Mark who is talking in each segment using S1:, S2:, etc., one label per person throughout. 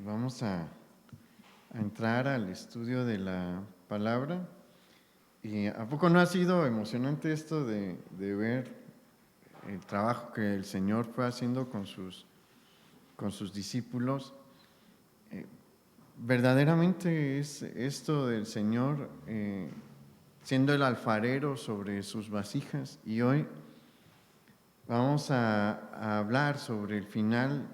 S1: Vamos a entrar al estudio de la palabra. ¿Y a poco no ha sido emocionante esto de ver el trabajo que el Señor fue haciendo con sus discípulos? Verdaderamente es esto del Señor siendo el alfarero sobre sus vasijas, y hoy vamos a hablar sobre el final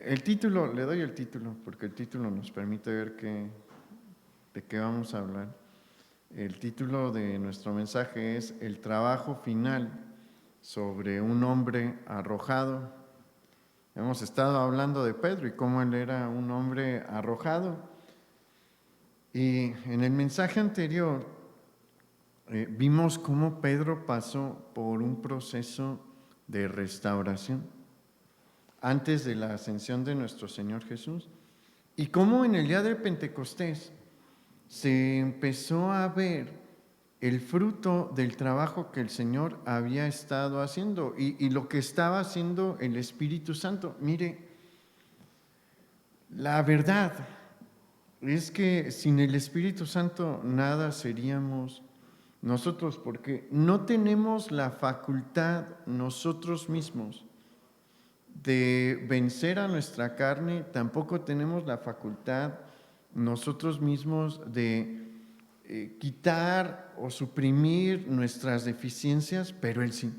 S1: el título. Le doy el título porque el título nos permite ver de qué vamos a hablar. El título de nuestro mensaje es El trabajo final sobre un hombre arrojado. Hemos estado hablando de Pedro y cómo él era un hombre arrojado. Y en el mensaje anterior vimos cómo Pedro pasó por un proceso de restauración antes de la ascensión de nuestro Señor Jesús, y cómo en el día de Pentecostés se empezó a ver el fruto del trabajo que el Señor había estado haciendo y lo que estaba haciendo el Espíritu Santo. Mire, la verdad es que sin el Espíritu Santo nada seríamos nosotros, porque no tenemos la facultad nosotros mismos de vencer a nuestra carne, tampoco tenemos la facultad nosotros mismos de quitar o suprimir nuestras deficiencias, pero Él sí.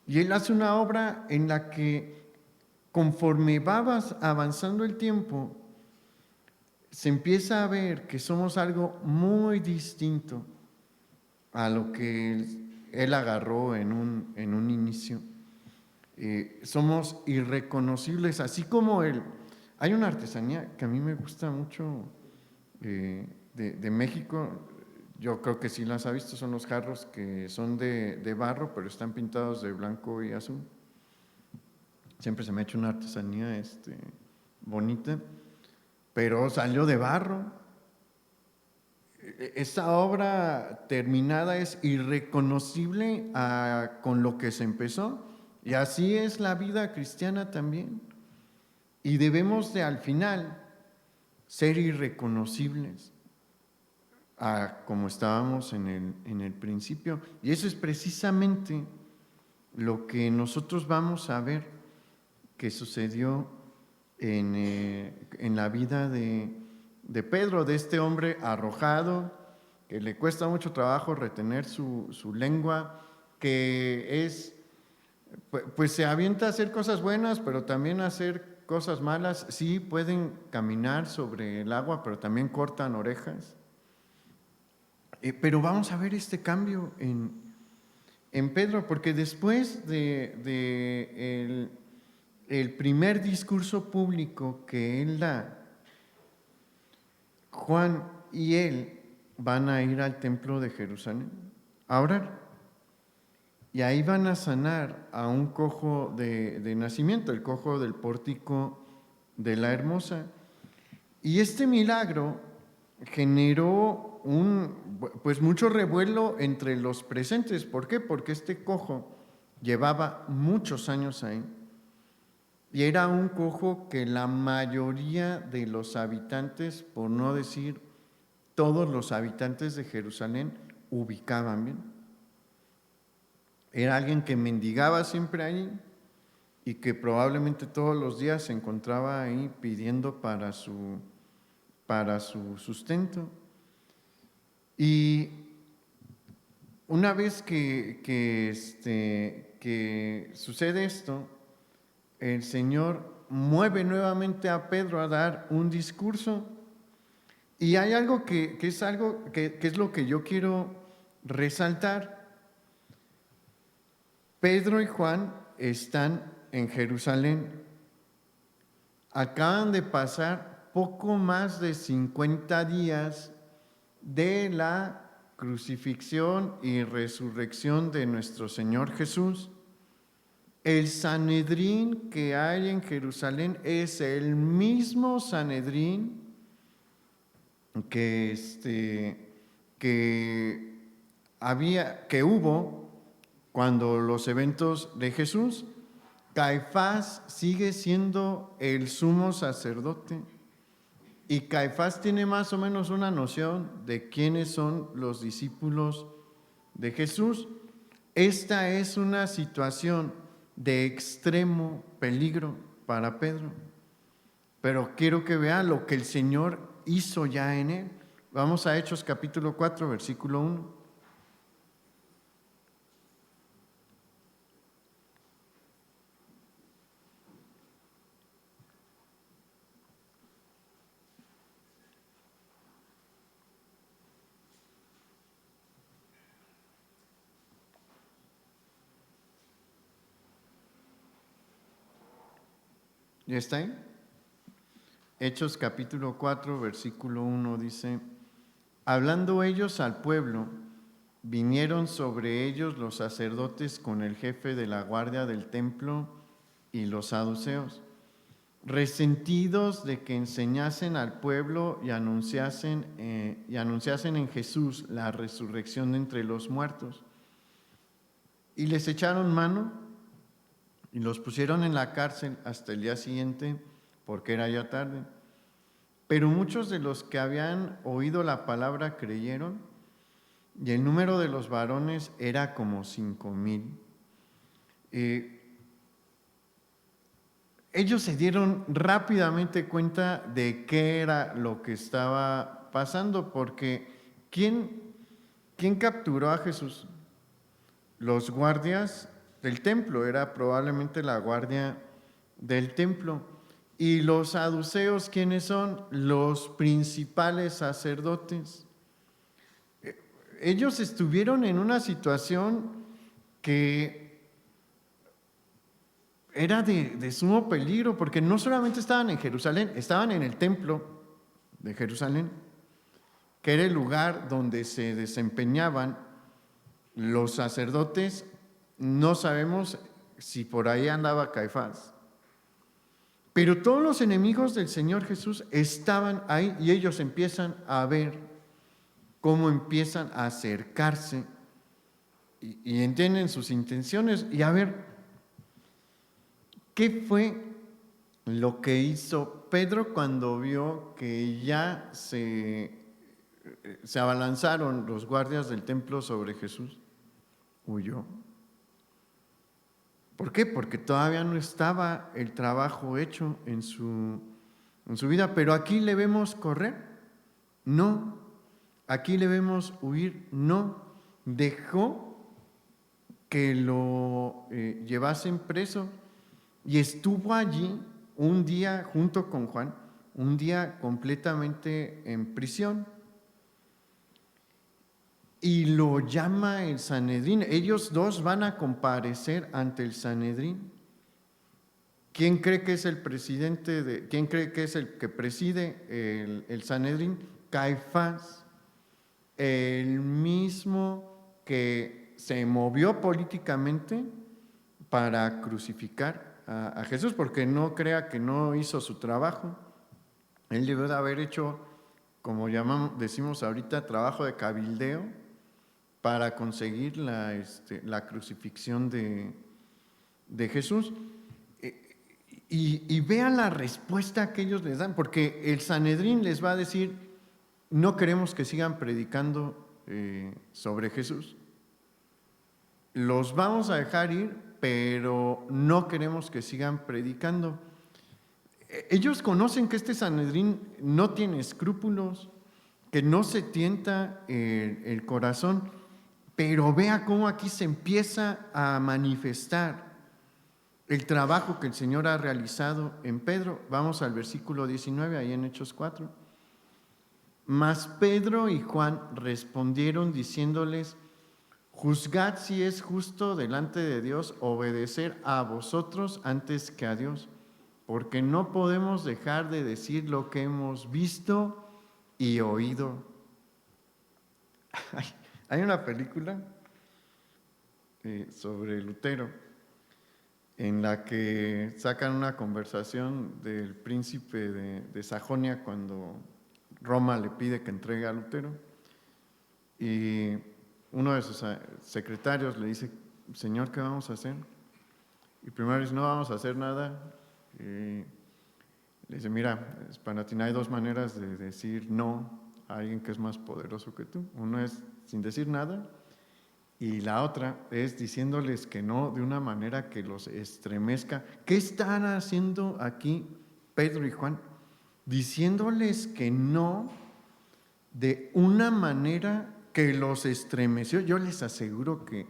S1: Y Él hace una obra en la que, conforme va avanzando el tiempo, se empieza a ver que somos algo muy distinto a lo que Él agarró en un inicio. Somos irreconocibles, así como hay una artesanía que a mí me gusta mucho de México. Yo creo que sí las ha visto, son los jarros que son de barro, pero están pintados de blanco y azul. Siempre se me ha hecho una artesanía bonita, pero salió de barro. Esa obra terminada es irreconocible con lo que se empezó, y así es la vida cristiana también. Y debemos de al final ser irreconocibles como estábamos en el principio. Y eso es precisamente lo que nosotros vamos a ver que sucedió en la vida de Pedro, de este hombre arrojado, que le cuesta mucho trabajo retener su lengua, que pues se avienta a hacer cosas buenas, pero también a hacer cosas malas. Sí pueden caminar sobre el agua, pero también cortan orejas. Pero vamos a ver este cambio en Pedro, porque después de el primer discurso público que él da, Juan y él van a ir al templo de Jerusalén a orar, y ahí van a sanar a un cojo de nacimiento, el cojo del pórtico de la Hermosa. Y este milagro generó pues mucho revuelo entre los presentes. ¿Por qué? Porque este cojo llevaba muchos años ahí, y era un cojo que la mayoría de los habitantes, por no decir todos los habitantes de Jerusalén, ubicaban bien. Era alguien que mendigaba siempre ahí y que probablemente todos los días se encontraba ahí pidiendo para su sustento. Y una vez que sucede esto, el Señor mueve nuevamente a Pedro a dar un discurso. Y hay algo que es lo que yo quiero resaltar. Pedro y Juan están en Jerusalén. Acaban de pasar poco más de 50 días de la crucifixión y resurrección de nuestro Señor Jesús. El Sanedrín que hay en Jerusalén es el mismo Sanedrín que hubo cuando los eventos de Jesús. Caifás sigue siendo el sumo sacerdote y Caifás tiene más o menos una noción de quiénes son los discípulos de Jesús. Esta es una situación de extremo peligro para Pedro, pero quiero que vea lo que el Señor hizo ya en él. Vamos a Hechos capítulo 4, versículo 1. ¿Ya está ahí? Hechos capítulo 4, versículo 1 dice: hablando ellos al pueblo, vinieron sobre ellos los sacerdotes con el jefe de la guardia del templo y los saduceos, resentidos de que enseñasen al pueblo y anunciasen en Jesús la resurrección de entre los muertos. Y les echaron mano y los pusieron en la cárcel hasta el día siguiente, porque era ya tarde. Pero muchos de los que habían oído la palabra creyeron, y el número de los varones era como 5,000. Ellos se dieron rápidamente cuenta de qué era lo que estaba pasando, porque ¿quién capturó a Jesús? Los guardias del templo, era probablemente la guardia del templo. Y los saduceos, ¿quiénes son? Los principales sacerdotes. Ellos estuvieron en una situación que era de sumo peligro, porque no solamente estaban en Jerusalén, estaban en el templo de Jerusalén, que era el lugar donde se desempeñaban los sacerdotes. No sabemos si por ahí andaba Caifás, pero todos los enemigos del Señor Jesús estaban ahí y ellos empiezan a ver cómo empiezan a acercarse y entienden sus intenciones. Y a ver, ¿qué fue lo que hizo Pedro cuando vio que ya se abalanzaron los guardias del templo sobre Jesús? Huyó. ¿Por qué? Porque todavía no estaba el trabajo hecho en su vida. Pero aquí le vemos correr, no. Aquí le vemos huir, no. Dejó que lo llevasen preso y estuvo allí un día junto con Juan, un día completamente en prisión. Y lo llama el Sanedrín. Ellos dos van a comparecer ante el Sanedrín. ¿Quién cree que es el presidente quién cree que es el que preside el Sanedrín? Caifás, el mismo que se movió políticamente para crucificar a Jesús, porque no crea que no hizo su trabajo. Él debió de haber hecho, como decimos ahorita, trabajo de cabildeo para conseguir la crucifixión de Jesús. Y vean la respuesta que ellos les dan, porque el Sanedrín les va a decir: no queremos que sigan predicando sobre Jesús. Los vamos a dejar ir, pero no queremos que sigan predicando. Ellos conocen que este Sanedrín no tiene escrúpulos, que no se tienta el corazón, pero vea cómo aquí se empieza a manifestar el trabajo que el Señor ha realizado en Pedro. Vamos al versículo 19, ahí en Hechos 4. Mas Pedro y Juan respondieron diciéndoles: juzgad si es justo delante de Dios obedecer a vosotros antes que a Dios, porque no podemos dejar de decir lo que hemos visto y oído. Hay una película sobre Lutero en la que sacan una conversación del príncipe de Sajonia cuando Roma le pide que entregue a Lutero, y uno de sus secretarios le dice: Señor, ¿qué vamos a hacer? y primero dice, no vamos a hacer nada. Le dice, mira, para ti hay dos maneras de decir no a alguien que es más poderoso que tú. Uno es sin decir nada, y la otra es diciéndoles que no de una manera que los estremezca. ¿Qué están haciendo aquí Pedro y Juan? Diciéndoles que no de una manera que los estremeció. Yo les aseguro que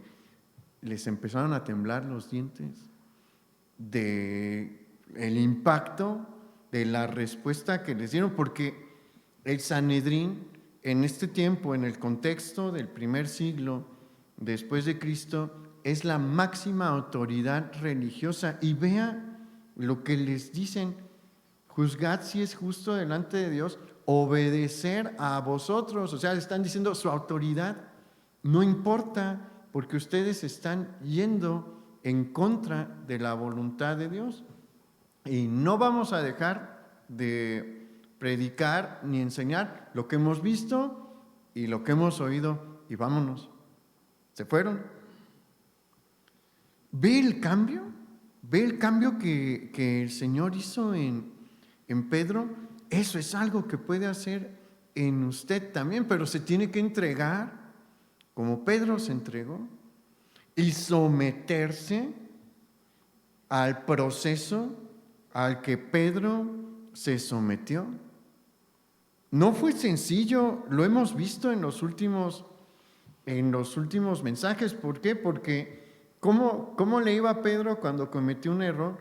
S1: les empezaron a temblar los dientes de el impacto de la respuesta que les dieron, porque el Sanedrín en este tiempo, en el contexto del primer siglo después de Cristo, es la máxima autoridad religiosa. Y vea lo que les dicen: juzgad si es justo delante de Dios obedecer a vosotros. O sea, le están diciendo, su autoridad no importa, porque ustedes están yendo en contra de la voluntad de Dios. Y no vamos a dejar de predicar ni enseñar lo que hemos visto y lo que hemos oído, y vámonos. Se fueron. ¿Ve el cambio? ¿Ve el cambio que el Señor hizo en Pedro? Eso es algo que puede hacer en usted también, pero se tiene que entregar como Pedro se entregó y someterse al proceso al que Pedro se sometió. No fue sencillo, lo hemos visto en los últimos mensajes. ¿Por qué? Porque ¿cómo le iba a Pedro cuando cometió un error?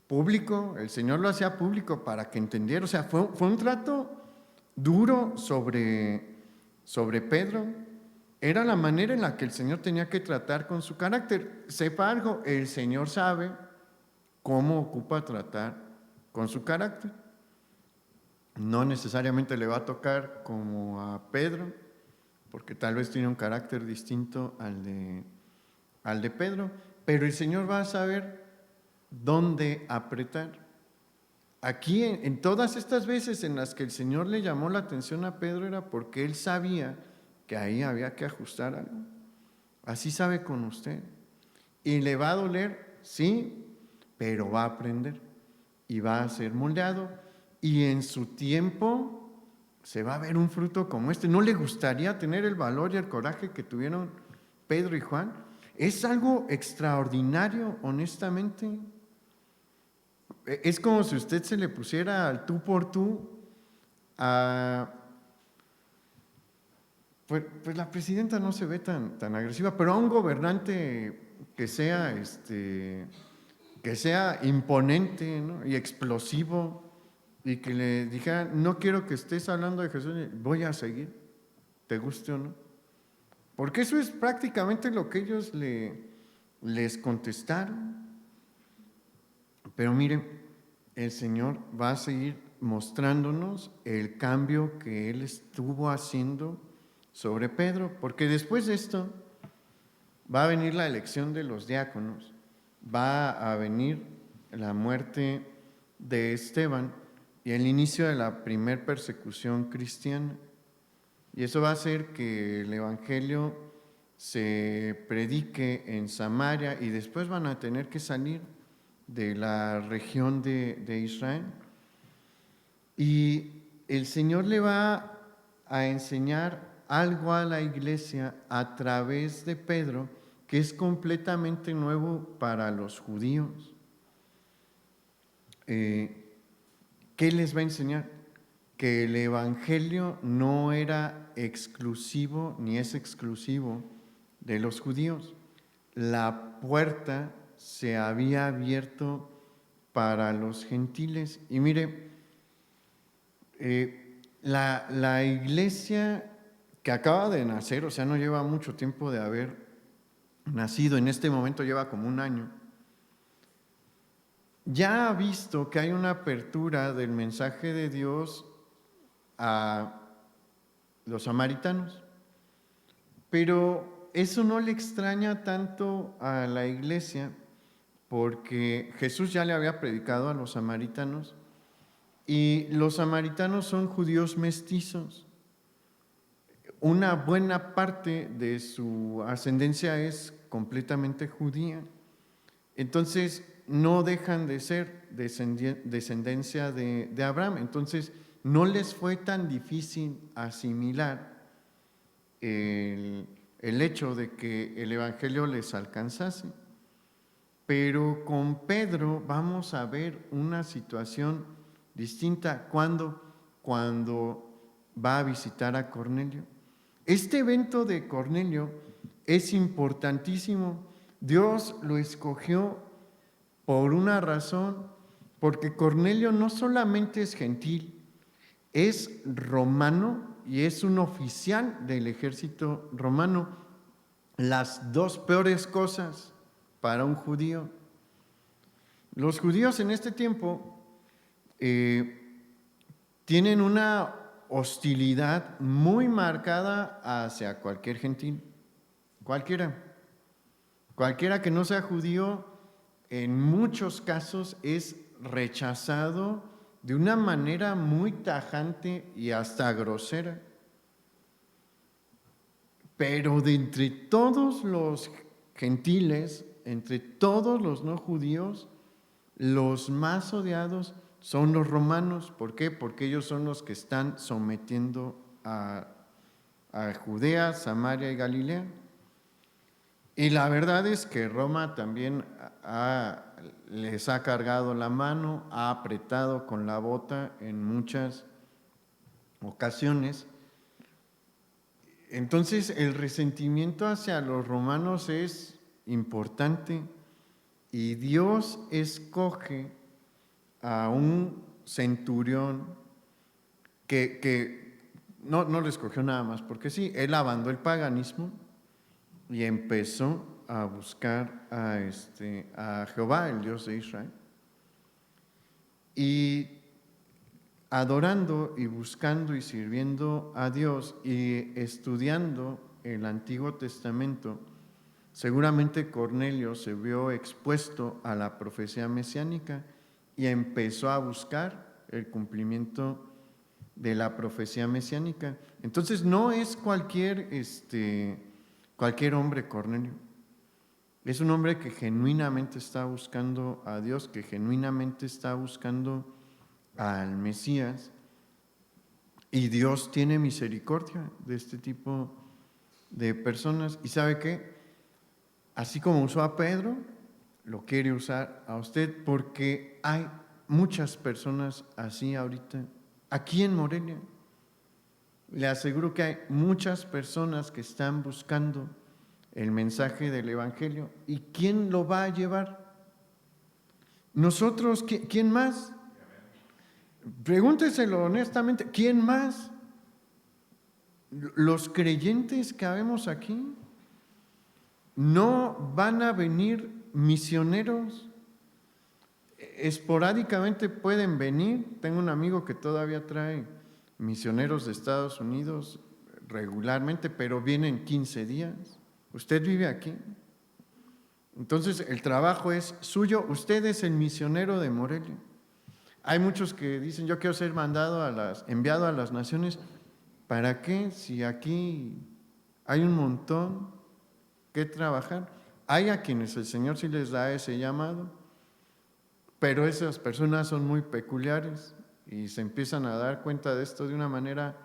S1: Público, el Señor lo hacía público para que entendiera. O sea, fue un trato duro sobre Pedro. Era la manera en la que el Señor tenía que tratar con su carácter. Sepa algo, el Señor sabe cómo ocupa tratar con su carácter. No necesariamente le va a tocar como a Pedro, porque tal vez tiene un carácter distinto al de Pedro, pero el Señor va a saber dónde apretar. Aquí, en todas estas veces en las que el Señor le llamó la atención a Pedro, era porque Él sabía que ahí había que ajustar algo. Así sabe con usted. Y le va a doler, sí, pero va a aprender y va a ser moldeado, y en su tiempo se va a ver un fruto como este. ¿No le gustaría tener el valor y el coraje que tuvieron Pedro y Juan? Es algo extraordinario, honestamente. Es como si usted se le pusiera al tú por tú a... Pues la presidenta no se ve tan agresiva, pero a un gobernante que sea imponente, ¿no?, y explosivo, y que le dijera, no quiero que estés hablando de Jesús, voy a seguir, te guste o no. Porque eso es prácticamente lo que ellos les contestaron. Pero miren, el Señor va a seguir mostrándonos el cambio que Él estuvo haciendo sobre Pedro, porque después de esto va a venir la elección de los diáconos, va a venir la muerte de Esteban y el inicio de la primer persecución cristiana. Y eso va a hacer que el Evangelio se predique en Samaria, y después van a tener que salir de la región de Israel. Y el Señor le va a enseñar algo a la iglesia a través de Pedro que es completamente nuevo para los judíos. ¿Qué les va a enseñar? Que el Evangelio no era exclusivo ni es exclusivo de los judíos. La puerta se había abierto para los gentiles. Y mire, la iglesia que acaba de nacer, o sea, no lleva mucho tiempo de haber nacido, en este momento lleva como un año, ya ha visto que hay una apertura del mensaje de Dios a los samaritanos, pero eso no le extraña tanto a la iglesia, porque Jesús ya le había predicado a los samaritanos, y los samaritanos son judíos mestizos. Una buena parte de su ascendencia es completamente judía. Entonces, no dejan de ser descendencia de Abraham. Entonces, no les fue tan difícil asimilar el hecho de que el Evangelio les alcanzase. Pero con Pedro vamos a ver una situación distinta cuando va a visitar a Cornelio. Este evento de Cornelio es importantísimo. Dios lo escogió por una razón, porque Cornelio no solamente es gentil, es romano y es un oficial del ejército romano. Las dos peores cosas para un judío. Los judíos en este tiempo tienen una hostilidad muy marcada hacia cualquier gentil, cualquiera que no sea judío, en muchos casos es rechazado de una manera muy tajante y hasta grosera. Pero de entre todos los gentiles, entre todos los no judíos, los más odiados son los romanos. ¿Por qué? Porque ellos son los que están sometiendo a Judea, Samaria y Galilea. Y la verdad es que Roma también les ha cargado la mano, ha apretado con la bota en muchas ocasiones. Entonces, el resentimiento hacia los romanos es importante y Dios escoge a un centurión que no lo escogió nada más, porque sí, él abandonó el paganismo y empezó a buscar a Jehová, el Dios de Israel. Y adorando y buscando y sirviendo a Dios y estudiando el Antiguo Testamento, seguramente Cornelio se vio expuesto a la profecía mesiánica y empezó a buscar el cumplimiento de la profecía mesiánica. Entonces no es cualquier hombre Cornelio. Es un hombre que genuinamente está buscando a Dios, que genuinamente está buscando al Mesías, y Dios tiene misericordia de este tipo de personas. ¿Y sabe qué? Así como usó a Pedro, lo quiere usar a usted, porque hay muchas personas así ahorita, aquí en Morelia. Le aseguro que hay muchas personas que están buscando el mensaje del Evangelio. ¿Y quién lo va a llevar? Nosotros, ¿quién más? Pregúnteselo honestamente, ¿quién más? Los creyentes que habemos aquí. No van a venir misioneros. Esporádicamente pueden venir. Tengo un amigo que todavía trae misioneros de Estados Unidos regularmente, pero vienen 15 días. Usted vive aquí. Entonces el trabajo es suyo. Usted es el misionero de Morelia. Hay muchos que dicen, yo quiero ser enviado a las naciones. ¿Para qué? Si aquí hay un montón que trabajar. Hay a quienes el Señor sí les da ese llamado, pero esas personas son muy peculiares y se empiezan a dar cuenta de esto de una manera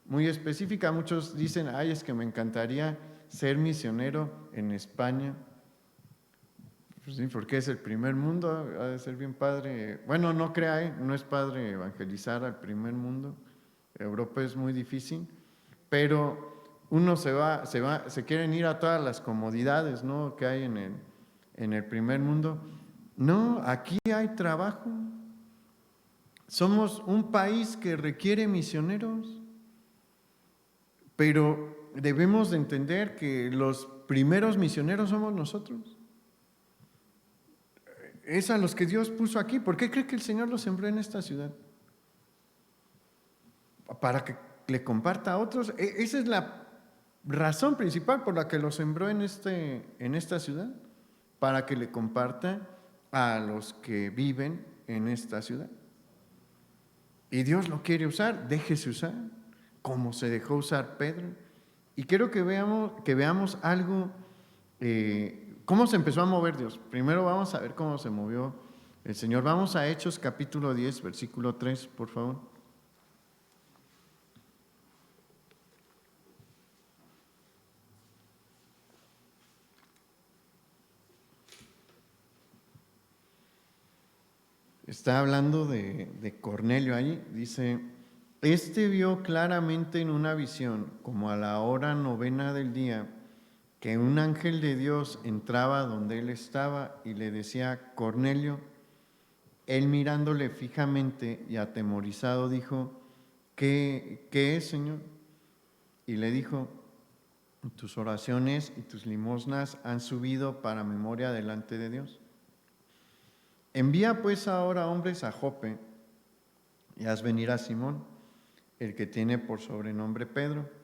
S1: muy específica. Muchos dicen, ay, es que me encantaría ser misionero en España. Pues sí, porque es el primer mundo, ha de ser bien padre. Bueno, no crea, no es padre evangelizar al primer mundo. Europa es muy difícil, pero uno se quieren ir a todas las comodidades, ¿no?, que hay en el primer mundo. No, aquí hay trabajo. Somos un país que requiere misioneros, pero debemos de entender que los primeros misioneros somos nosotros. Es a los que Dios puso aquí. ¿Por qué cree que el Señor los sembró en esta ciudad? Para que le comparta a otros. Esa es la razón principal por la que los sembró en esta ciudad, para que le comparta a los que viven en esta ciudad. Y Dios lo quiere usar, déjese usar, como se dejó usar Pedro. Y quiero que veamos algo ¿Cómo se empezó a mover Dios? Primero vamos a ver cómo se movió el Señor. Vamos a Hechos capítulo 10, versículo 3, por favor. Está hablando de Cornelio ahí. Dice, este vio claramente en una visión, como a la hora 9 del día, que un ángel de Dios entraba donde él estaba y le decía, Cornelio. Él mirándole fijamente y atemorizado dijo, ¿qué es, Señor? Y le dijo, tus oraciones y tus limosnas han subido para memoria delante de Dios. Envía pues ahora hombres a Jope y haz venir a Simón, el que tiene por sobrenombre Pedro.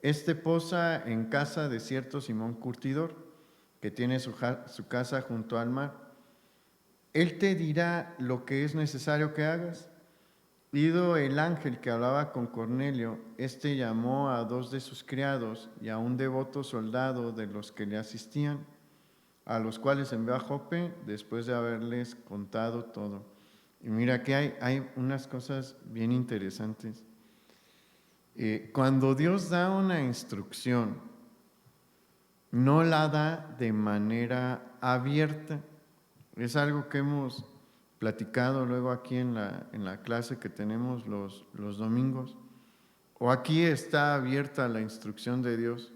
S1: Este posa en casa de cierto Simón Curtidor, que tiene su casa junto al mar. Él te dirá lo que es necesario que hagas. Ido el ángel que hablaba con Cornelio, este llamó a 2 de sus criados y a un devoto soldado de los que le asistían, a los cuales envió a Jope después de haberles contado todo. Y mira, aquí hay unas cosas bien interesantes. Cuando Dios da una instrucción, no la da de manera abierta. Es algo que hemos platicado luego aquí en la clase que tenemos los domingos. ¿O aquí está abierta la instrucción de Dios?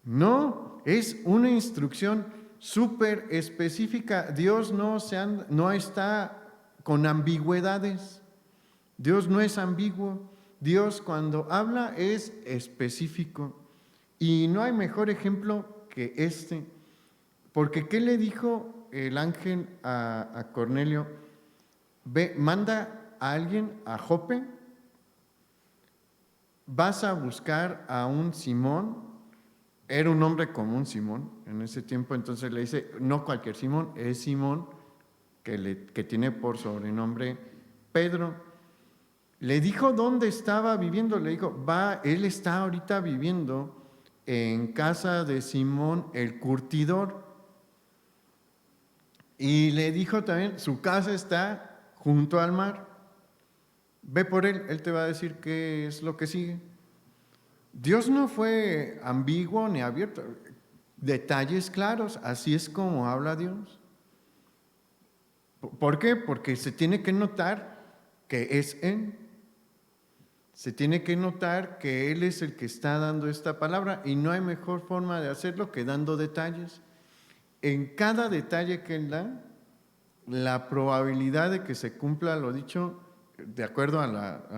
S1: No, es una instrucción súper específica. Dios no está con ambigüedades. Dios no es ambiguo. Dios cuando habla es específico. Y no hay mejor ejemplo que este. Porque ¿qué le dijo el ángel a Cornelio? Ve, manda a alguien a Jope, vas a buscar a un Simón. Era un nombre común Simón en ese tiempo, entonces le dice, no cualquier Simón, es Simón que tiene por sobrenombre Pedro. Le dijo dónde estaba viviendo, le dijo, él está ahorita viviendo en casa de Simón el Curtidor. Y le dijo también, su casa está junto al mar. Ve por él te va a decir qué es lo que sigue. Dios no fue ambiguo ni abierto. Detalles claros, así es como habla Dios. ¿Por qué? Porque se tiene que notar que es Él. Se tiene que notar que Él es el que está dando esta palabra y no hay mejor forma de hacerlo que dando detalles. En cada detalle que Él da, la probabilidad de que se cumpla lo dicho, de acuerdo a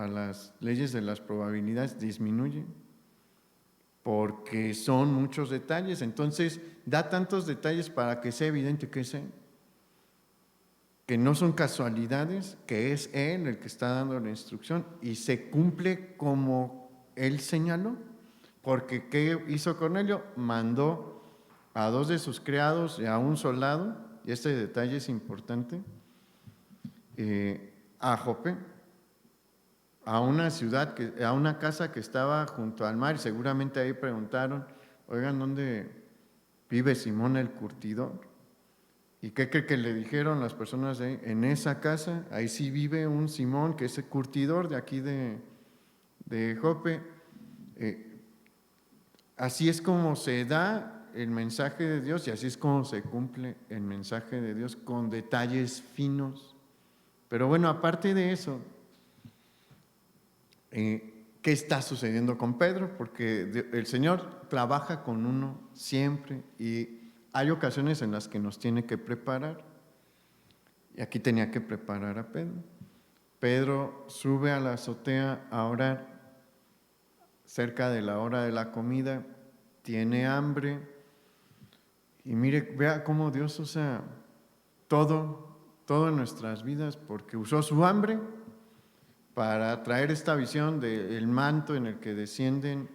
S1: las leyes de las probabilidades, disminuye, porque son muchos detalles. Entonces, da tantos detalles para que sea evidente que es Él, que no son casualidades, que es Él el que está dando la instrucción y se cumple como Él señaló. Porque ¿qué hizo Cornelio? Mandó a 2 de sus criados y a un soldado, y este detalle es importante, a Jope, a una ciudad, a una casa que estaba junto al mar. Seguramente ahí preguntaron, oigan, ¿dónde vive Simón el Curtidor? ¿Y qué cree que le dijeron las personas de ahí? En esa casa, ahí sí vive un Simón, que es el curtidor de aquí de Jope. Así es como se da el mensaje de Dios y así es como se cumple el mensaje de Dios, con detalles finos. Pero bueno, aparte de eso, ¿qué está sucediendo con Pedro? Porque el Señor trabaja con uno siempre y hay ocasiones en las que nos tiene que preparar. Y aquí tenía que preparar a Pedro. Pedro sube a la azotea a orar cerca de la hora de la comida, tiene hambre. Y mire, vea cómo Dios usa todo en nuestras vidas, porque usó su hambre para traer esta visión del manto en el que descienden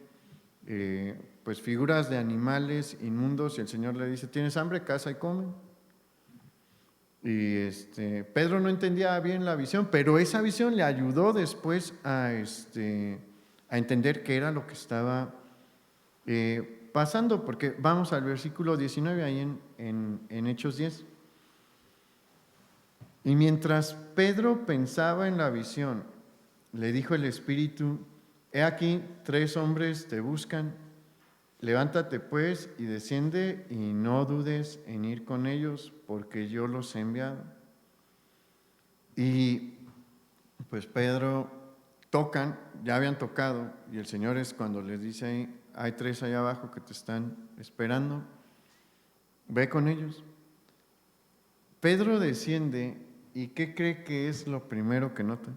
S1: pues figuras de animales inmundos, y el Señor le dice, ¿tienes hambre? Caza y come. Y Pedro no entendía bien la visión, pero esa visión le ayudó después a entender qué era lo que estaba pasando, porque vamos al versículo 19 ahí en Hechos 10. Y mientras Pedro pensaba en la visión, le dijo el Espíritu: he aquí, 3 hombres te buscan. Levántate pues y desciende, y no dudes en ir con ellos, porque yo los he enviado. Y pues Pedro tocan, ya habían tocado, y el Señor es cuando les dice ahí: hay 3 allá abajo que te están esperando, ve con ellos. Pedro desciende, ¿y qué cree que es lo primero que nota?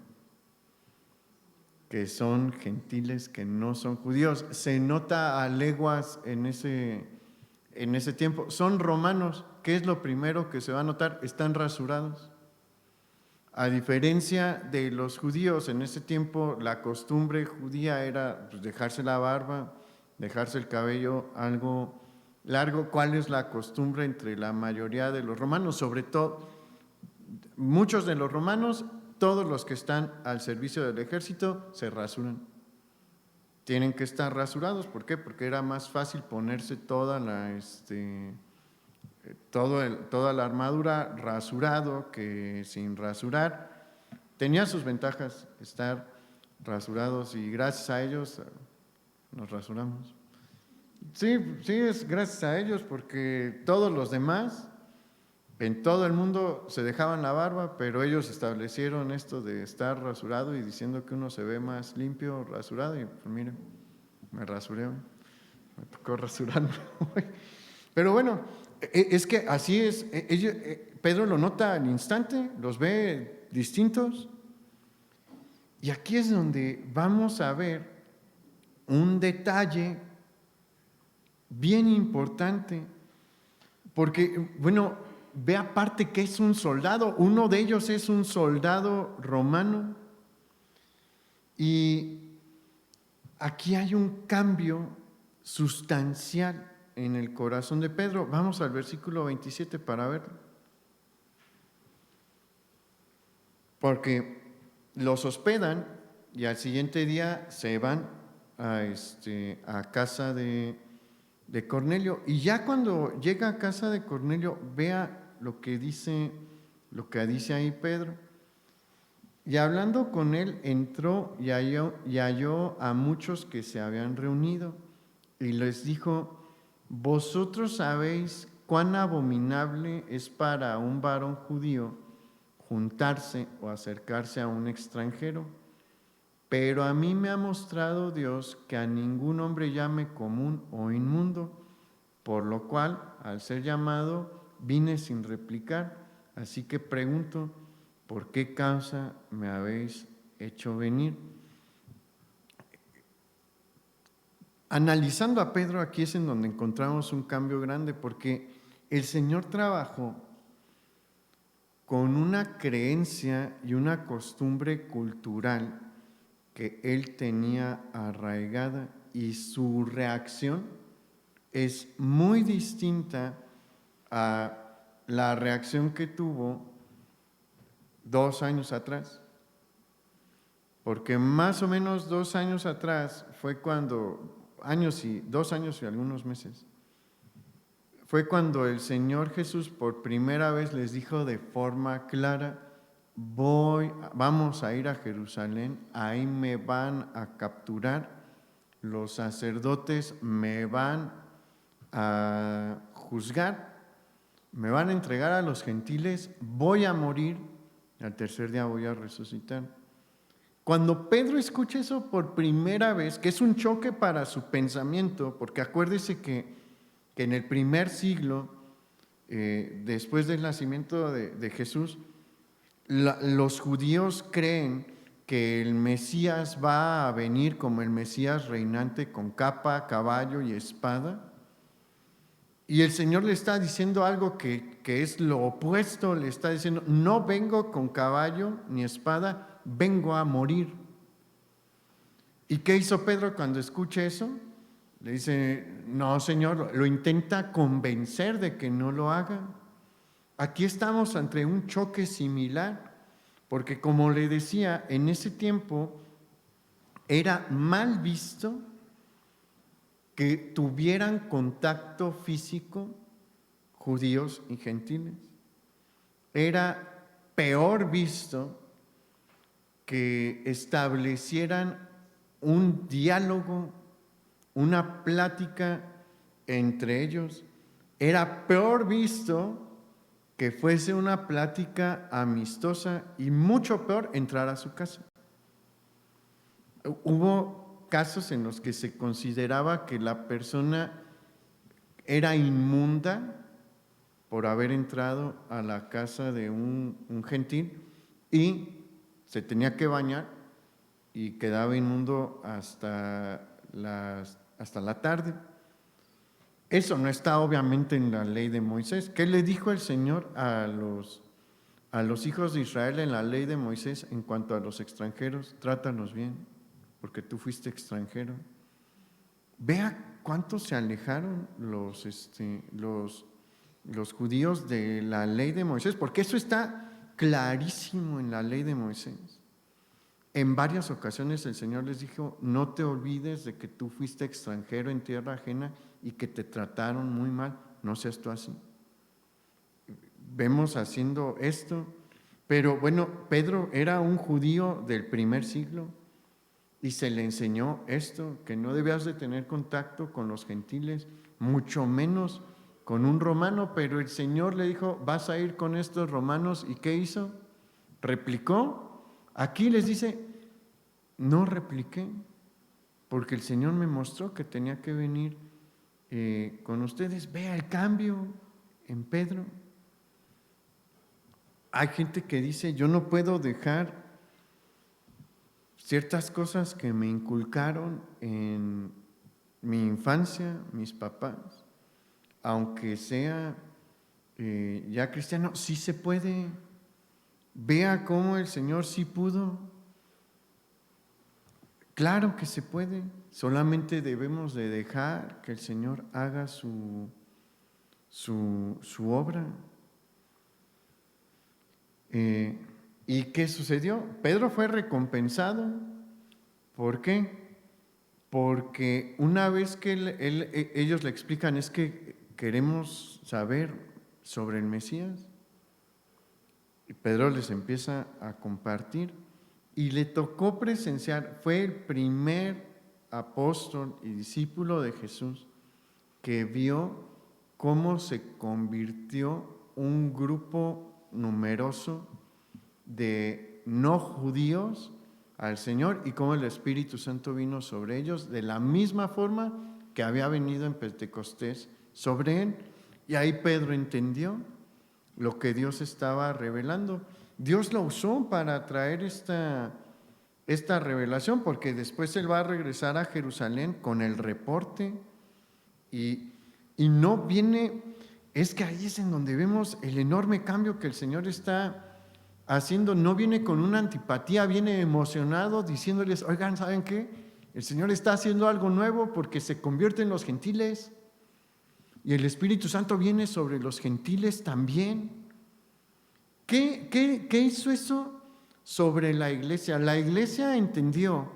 S1: Que son gentiles, que no son judíos. Se nota a leguas en ese tiempo. Son romanos. ¿Qué es lo primero que se va a notar? Están rasurados. A diferencia de los judíos, en ese tiempo la costumbre judía era pues, dejarse la barba, dejarse el cabello algo largo. ¿Cuál es la costumbre entre la mayoría de los romanos? Sobre todo, muchos de los romanos, todos los que están al servicio del ejército se rasuran. Tienen que estar rasurados. ¿Por qué? Porque era más fácil ponerse toda la armadura rasurado que sin rasurar. Tenía sus ventajas estar rasurados, y gracias a ellos nos rasuramos. Sí, es gracias a ellos, porque todos los demás en todo el mundo se dejaban la barba, pero ellos establecieron esto de estar rasurado y diciendo que uno se ve más limpio rasurado. Y pues miren, me rasuré, me tocó rasurarme. Pero bueno, es que así es. Pedro lo nota al instante, los ve distintos. Y aquí es donde vamos a ver un detalle bien importante, porque, bueno, ve aparte que es un soldado, uno de ellos es un soldado romano, y aquí hay un cambio sustancial en el corazón de Pedro. Vamos al versículo 27 para verlo. Porque los hospedan y al siguiente día se van a casa de Cornelio. Y ya cuando llega a casa de Cornelio, vea lo que dice ahí Pedro. Y hablando con él, entró y halló a muchos que se habían reunido, y les dijo: vosotros sabéis cuán abominable es para un varón judío juntarse o acercarse a un extranjero, pero a mí me ha mostrado Dios que a ningún hombre llame común o inmundo, por lo cual, al ser llamado, vine sin replicar. Así que pregunto: ¿por qué causa me habéis hecho venir? Analizando a Pedro, aquí es en donde encontramos un cambio grande, porque el Señor trabajó con una creencia y una costumbre cultural que él tenía arraigada, y su reacción es muy distinta a la reacción que tuvo 2 años atrás. Porque más o menos 2 años atrás fue cuando, 2 años y algunos meses, fue cuando el Señor Jesús por primera vez les dijo de forma clara: vamos a ir a Jerusalén, ahí me van a capturar, los sacerdotes me van a juzgar, me van a entregar a los gentiles, voy a morir, al tercer día voy a resucitar. Cuando Pedro escucha eso por primera vez, que es un choque para su pensamiento, porque acuérdese que en el primer siglo, después del nacimiento de Jesús, los judíos creen que el Mesías va a venir como el Mesías reinante con capa, caballo y espada. Y el Señor le está diciendo algo que es lo opuesto. Le está diciendo: no vengo con caballo ni espada, vengo a morir. ¿Y qué hizo Pedro cuando escucha eso? Le dice: no, Señor, lo intenta convencer de que no lo haga. Aquí estamos ante un choque similar, porque como le decía, en ese tiempo era mal visto que tuvieran contacto físico judíos y gentiles. Era peor visto que establecieran un diálogo, una plática entre ellos. Era peor visto que fuese una plática amistosa y mucho peor entrar a su casa. Hubo casos en los que se consideraba que la persona era inmunda por haber entrado a la casa de un gentil y se tenía que bañar y quedaba inmundo hasta la tarde. Eso no está obviamente en la ley de Moisés. ¿Qué le dijo el Señor a los hijos de Israel en la ley de Moisés en cuanto a los extranjeros? Trátalos bien, porque tú fuiste extranjero. Vea cuánto se alejaron los judíos de la ley de Moisés, porque eso está clarísimo en la ley de Moisés. En varias ocasiones el Señor les dijo: no te olvides de que tú fuiste extranjero en tierra ajena y que te trataron muy mal, no seas tú así. Vemos haciendo esto, pero bueno, Pedro era un judío del primer siglo y se le enseñó esto, que no debías de tener contacto con los gentiles, mucho menos con un romano, pero el Señor le dijo: vas a ir con estos romanos. ¿Y qué hizo? ¿Replicó? Aquí les dice: no repliqué, porque el Señor me mostró que tenía que venir con ustedes. Vea el cambio en Pedro. Hay gente que dice: yo no puedo dejar ciertas cosas que me inculcaron en mi infancia, mis papás, aunque sea ya cristiano. Sí se puede. Vea cómo el Señor sí pudo. Claro que se puede. Solamente debemos de dejar que el Señor haga su obra. ¿Y qué sucedió? Pedro fue recompensado. ¿Por qué? Porque una vez que ellos le explican: es que queremos saber sobre el Mesías, y Pedro les empieza a compartir y le tocó presenciar. Fue el primer apóstol y discípulo de Jesús que vio cómo se convirtió un grupo numeroso de no judíos al Señor y cómo el Espíritu Santo vino sobre ellos de la misma forma que había venido en Pentecostés sobre él. Y ahí Pedro entendió lo que Dios estaba revelando. Dios lo usó para traer esta revelación, porque después él va a regresar a Jerusalén con el reporte y no viene. Es que ahí es en donde vemos el enorme cambio que el Señor está haciendo. No viene con una antipatía, viene emocionado diciéndoles: oigan, ¿saben qué? El Señor está haciendo algo nuevo porque se convierten los gentiles y el Espíritu Santo viene sobre los gentiles también. ¿Qué hizo eso sobre la iglesia? La iglesia entendió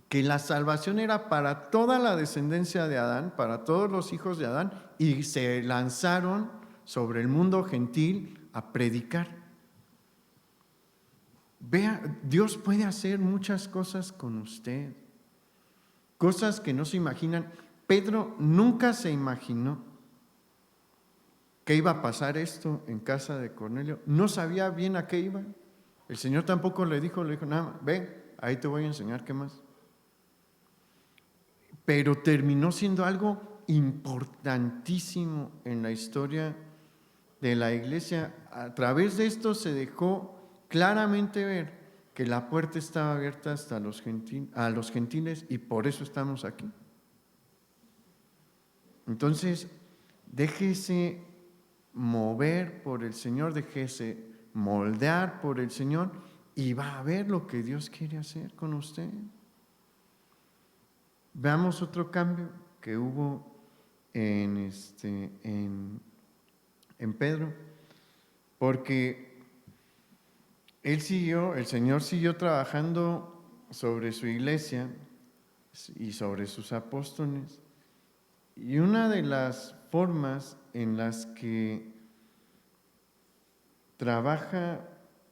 S1: que la salvación era para toda la descendencia de Adán, para todos los hijos de Adán, y se lanzaron sobre el mundo gentil a predicar. Vea, Dios puede hacer muchas cosas con usted, cosas que no se imaginan. Pedro nunca se imaginó que iba a pasar esto en casa de Cornelio. No sabía bien a qué iba. El Señor tampoco le dijo nada: ven, ahí te voy a enseñar qué más. Pero terminó siendo algo importantísimo en la historia de la iglesia. A través de esto se dejó claramente ver que la puerta estaba abierta hasta a los gentiles, y por eso estamos aquí. Entonces, déjese mover por el Señor, déjese moldear por el Señor y va a ver lo que Dios quiere hacer con usted. Veamos otro cambio que hubo en Pedro, porque el Señor siguió trabajando sobre su iglesia y sobre sus apóstoles. Y una de las formas en las que trabaja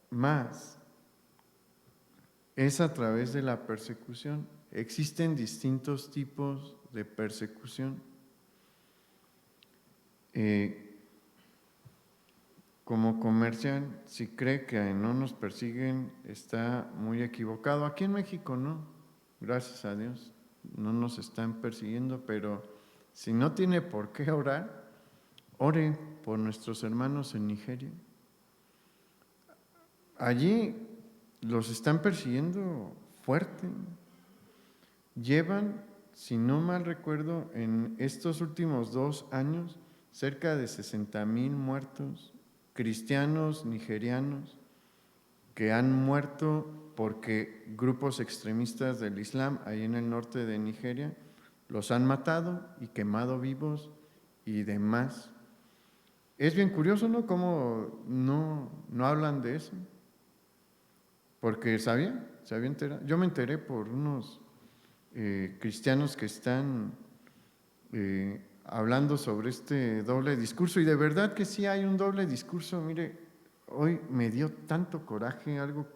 S1: más es a través de la persecución. Existen distintos tipos de persecución. Como comercial, si cree que no nos persiguen, está muy equivocado. Aquí en México no, gracias a Dios, no nos están persiguiendo, pero si no tiene por qué orar, ore por nuestros hermanos en Nigeria. Allí los están persiguiendo fuerte. Llevan, si no mal recuerdo, en estos últimos 2 años, cerca de 60,000 muertos, cristianos nigerianos que han muerto porque grupos extremistas del Islam, ahí en el norte de Nigeria, los han matado y quemado vivos y demás. Es bien curioso, ¿no? Cómo no hablan de eso. Porque se había enterado. Yo me enteré por unos cristianos que están hablando sobre este doble discurso, y de verdad que sí hay un doble discurso. Mire, hoy me dio tanto coraje algo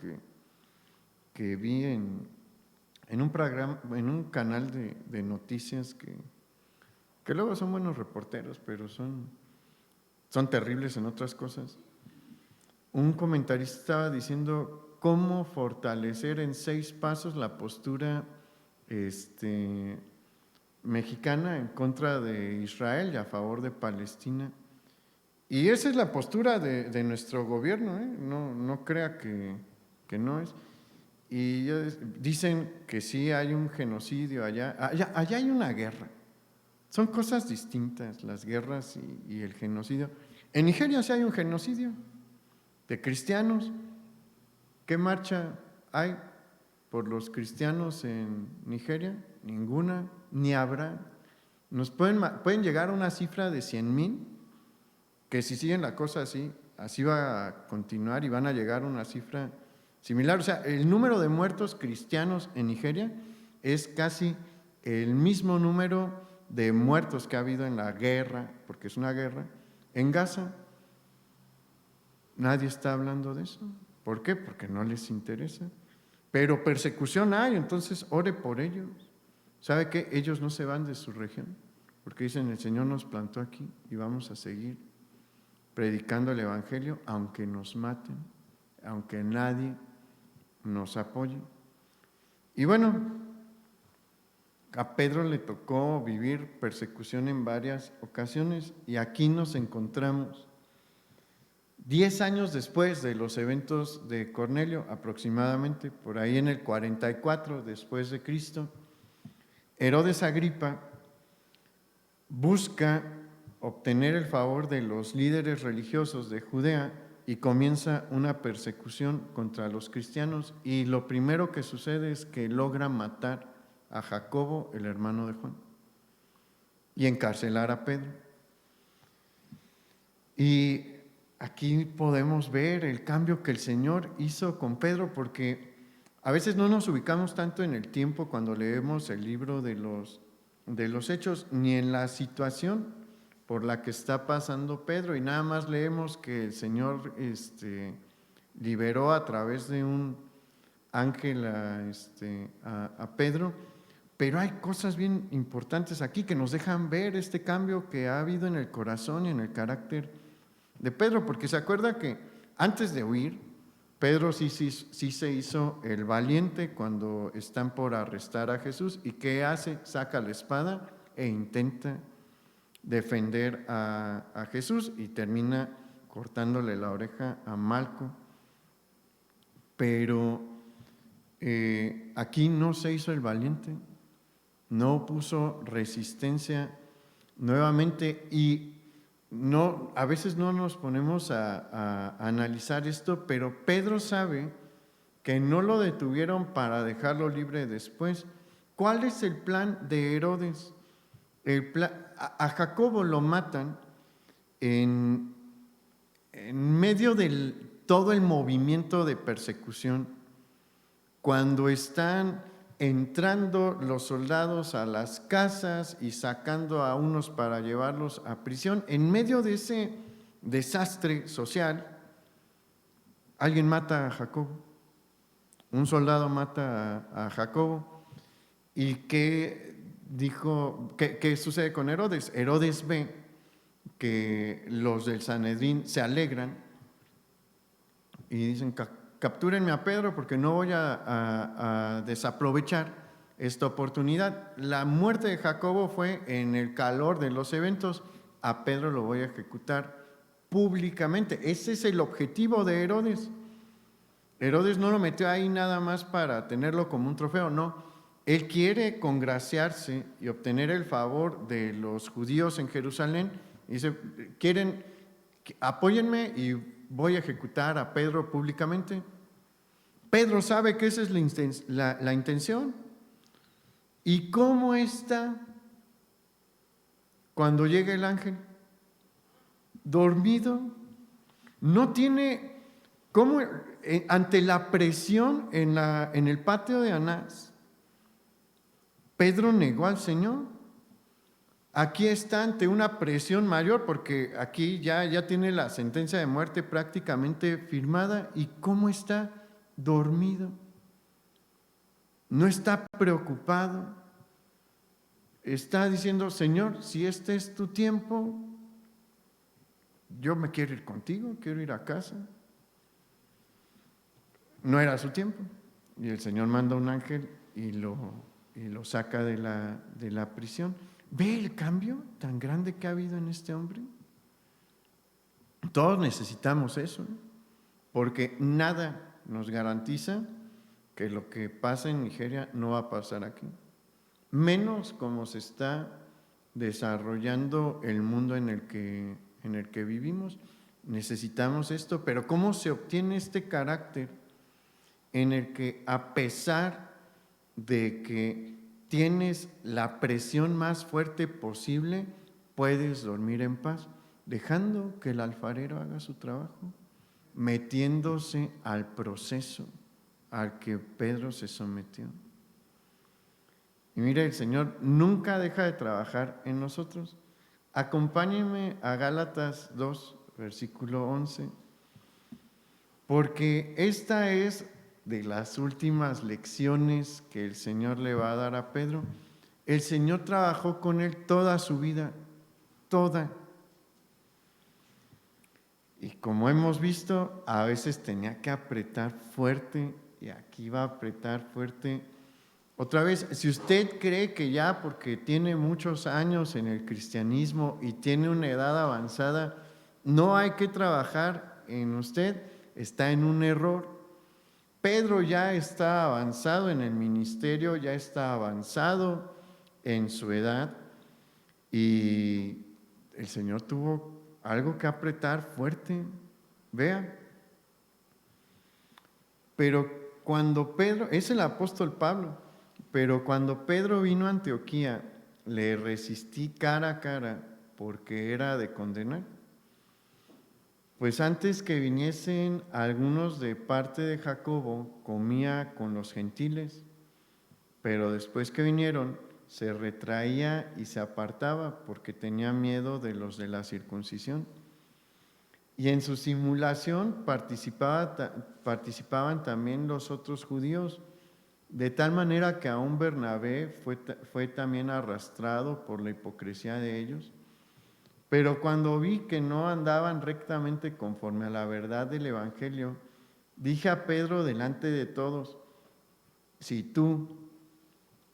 S1: que vi en un programa, en un canal de noticias que luego son buenos reporteros, pero son terribles en otras cosas. Un comentarista estaba diciendo cómo fortalecer en 6 pasos la postura mexicana en contra de Israel y a favor de Palestina. Y esa es la postura de nuestro gobierno, ¿eh? No crea que no es. Y dicen que sí hay un genocidio allá hay una guerra. Son cosas distintas, las guerras y el genocidio. En Nigeria sí hay un genocidio de cristianos. ¿Qué marcha hay por los cristianos en Nigeria? Ninguna, ni habrá. Nos pueden llegar a una cifra de 100,000, que si siguen la cosa así va a continuar, y van a llegar a una cifra similar. O sea, el número de muertos cristianos en Nigeria es casi el mismo número de muertos que ha habido en la guerra, porque es una guerra, en Gaza. Nadie está hablando de eso. ¿Por qué? Porque no les interesa. Pero persecución hay, entonces ore por ellos. ¿Sabe qué? Ellos no se van de su región, porque dicen: el Señor nos plantó aquí y vamos a seguir predicando el Evangelio, aunque nos maten, aunque nadie nos apoye. Y bueno, a Pedro le tocó vivir persecución en varias ocasiones, y aquí nos encontramos 10 años después de los eventos de Cornelio, aproximadamente por ahí en el 44 después de Cristo. Herodes Agripa busca obtener el favor de los líderes religiosos de Judea y comienza una persecución contra los cristianos, y lo primero que sucede es que logra matar a Jacobo, el hermano de Juan, y encarcelar a Pedro. Y aquí podemos ver el cambio que el Señor hizo con Pedro, porque a veces no nos ubicamos tanto en el tiempo cuando leemos el libro de los Hechos, ni en la situación por la que está pasando Pedro, y nada más leemos que el Señor liberó a través de un ángel a Pedro. Pero hay cosas bien importantes aquí que nos dejan ver este cambio que ha habido en el corazón y en el carácter de Pedro, porque se acuerda que antes de huir, Pedro sí se hizo el valiente cuando están por arrestar a Jesús. ¿Y qué hace? Saca la espada e intenta defender a Jesús, y termina cortándole la oreja a Malco. Pero aquí no se hizo el valiente, no puso resistencia nuevamente, y a veces no nos ponemos a analizar esto, pero Pedro sabe que no lo detuvieron para dejarlo libre después. ¿Cuál es el plan de Herodes? A Jacobo lo matan en medio de todo el movimiento de persecución, cuando están entrando los soldados a las casas y sacando a unos para llevarlos a prisión. En medio de ese desastre social, alguien mata a Jacobo, un soldado mata a Jacobo. ¿Y qué dijo? ¿Qué sucede con Herodes? Herodes ve que los del Sanedrín se alegran y dicen: captúrenme a Pedro porque no voy a desaprovechar esta oportunidad. La muerte de Jacobo fue en el calor de los eventos. A Pedro lo voy a ejecutar públicamente. Ese es el objetivo de Herodes. Herodes no lo metió ahí nada más para tenerlo como un trofeo, no. Él quiere congraciarse y obtener el favor de los judíos en Jerusalén. Y dice: quieren, apóyenme y voy a ejecutar a Pedro públicamente. Pedro sabe que esa es la intención. ¿Y cómo está cuando llega el ángel? Dormido. No tiene cómo, ante la presión en el patio de Anás, Pedro negó al Señor. Aquí está ante una presión mayor porque aquí ya tiene la sentencia de muerte prácticamente firmada. ¿Y cómo está? Dormido. No está preocupado. Está diciendo: Señor, si este es tu tiempo, yo me quiero ir contigo, quiero ir a casa. No era su tiempo. Y el Señor manda un ángel y lo saca de la prisión. ¿Ve el cambio tan grande que ha habido en este hombre? Todos necesitamos eso, ¿no? Porque nada nos garantiza que lo que pasa en Nigeria no va a pasar aquí. Menos como se está desarrollando el mundo en el que vivimos. Necesitamos esto, pero ¿cómo se obtiene este carácter en el que, a pesar de que tienes la presión más fuerte posible, puedes dormir en paz, dejando que el alfarero haga su trabajo, metiéndose al proceso al que Pedro se sometió? Y mire, el Señor nunca deja de trabajar en nosotros. Acompáñenme a Gálatas 2, versículo 11, porque esta es de las últimas lecciones que el Señor le va a dar a Pedro. El Señor trabajó con él toda su vida, toda. Y como hemos visto, a veces tenía que apretar fuerte, y aquí va a apretar fuerte. Otra vez, si usted cree que ya porque tiene muchos años en el cristianismo y tiene una edad avanzada, no hay que trabajar en usted, está en un error. Pedro ya está avanzado en el ministerio, ya está avanzado en su edad, y el Señor tuvo algo que apretar fuerte. Vea. Pero cuando Pedro, es el apóstol Pablo, pero cuando Pedro vino a Antioquía, le resistí cara a cara porque era de condenar. Pues antes que viniesen algunos de parte de Jacobo, comía con los gentiles, pero después que vinieron, se retraía y se apartaba porque tenía miedo de los de la circuncisión. Y en su simulación participaban también los otros judíos, de tal manera que aún Bernabé fue también arrastrado por la hipocresía de ellos. Pero cuando vi que no andaban rectamente conforme a la verdad del Evangelio, dije a Pedro delante de todos: si tú,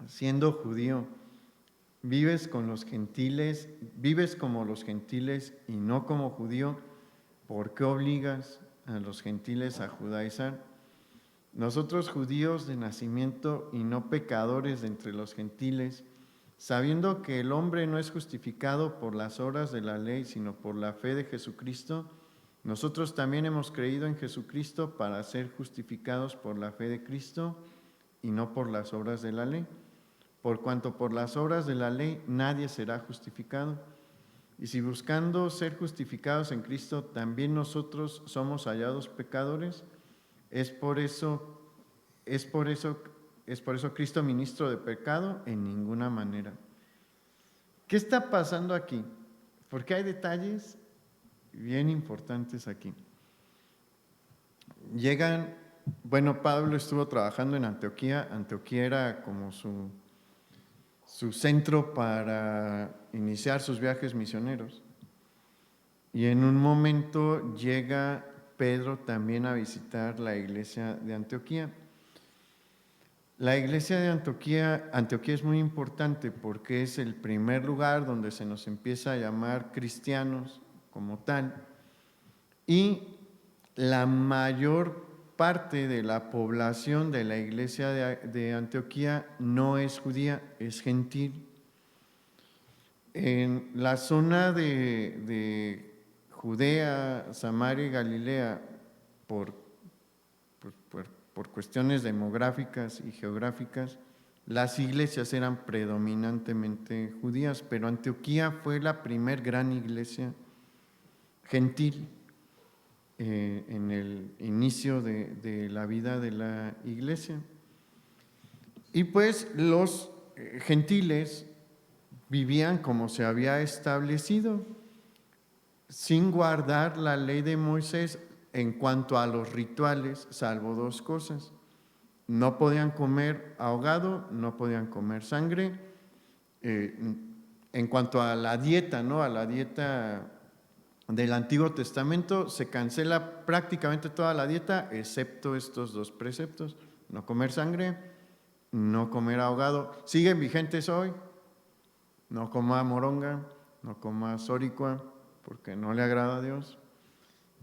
S1: siendo judío, vives como los gentiles y no como judío, ¿por qué obligas a los gentiles a judaizar? Nosotros, judíos de nacimiento y no pecadores de entre los gentiles, sabiendo que el hombre no es justificado por las obras de la ley, sino por la fe de Jesucristo, nosotros también hemos creído en Jesucristo para ser justificados por la fe de Cristo y no por las obras de la ley. Por cuanto por las obras de la ley nadie será justificado. Y si buscando ser justificados en Cristo también nosotros somos hallados pecadores, es por eso Es por eso Cristo ministro de pecado, en ninguna manera. ¿Qué está pasando aquí? Porque hay detalles bien importantes aquí. Pablo estuvo trabajando en Antioquía. Antioquía era como su centro para iniciar sus viajes misioneros. Y en un momento llega Pedro también a visitar la iglesia de Antioquía. La iglesia de Antioquía es muy importante porque es el primer lugar donde se nos empieza a llamar cristianos como tal, y la mayor parte de la población de la iglesia de Antioquía no es judía, es gentil. En la zona de Judea, Samaria y Galilea, por cuestiones demográficas y geográficas, las iglesias eran predominantemente judías, pero Antioquía fue la primer gran iglesia gentil en el inicio de la vida de la iglesia. Y pues los gentiles vivían como se había establecido, sin guardar la ley de Moisés en cuanto a los rituales, salvo dos cosas. No podían comer ahogado, no podían comer sangre. En cuanto a la dieta, ¿no? A la dieta del Antiguo Testamento, se cancela prácticamente toda la dieta, excepto estos dos preceptos: no comer sangre, no comer ahogado. Siguen vigentes hoy: no coma moronga, no coma soricua, porque no le agrada a Dios,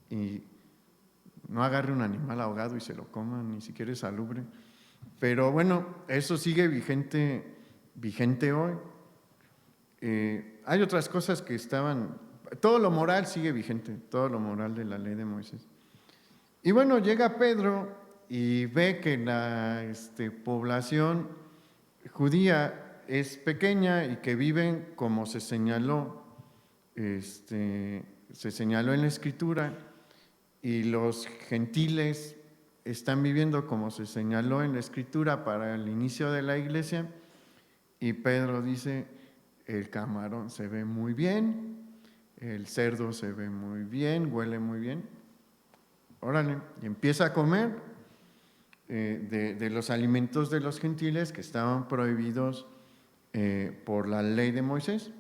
S1: y no agarre un animal ahogado y se lo coma, ni siquiera es salubre. Pero bueno, eso sigue vigente hoy. Hay otras cosas que todo lo moral sigue vigente, todo lo moral de la ley de Moisés. Y bueno, llega Pedro y ve que la población judía es pequeña y que viven como se señaló en la Escritura, y los gentiles están viviendo como se señaló en la Escritura para el inicio de la iglesia. Y Pedro dice: el camarón se ve muy bien, el cerdo se ve muy bien, huele muy bien, órale, y empieza a comer de los alimentos de los gentiles que estaban prohibidos por la ley de Moisés,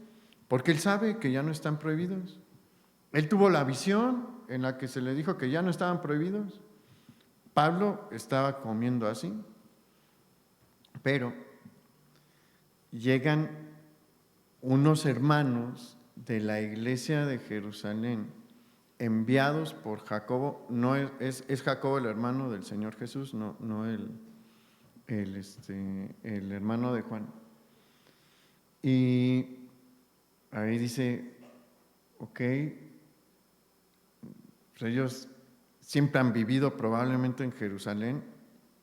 S1: porque él sabe que ya no están prohibidos. Él tuvo la visión en la que se le dijo que ya no estaban prohibidos. Pablo estaba comiendo así, pero llegan unos hermanos de la iglesia de Jerusalén, enviados por Jacobo. No es Jacobo el hermano del Señor Jesús, no el hermano de Juan. Y ahí dice, ok, pues ellos siempre han vivido probablemente en Jerusalén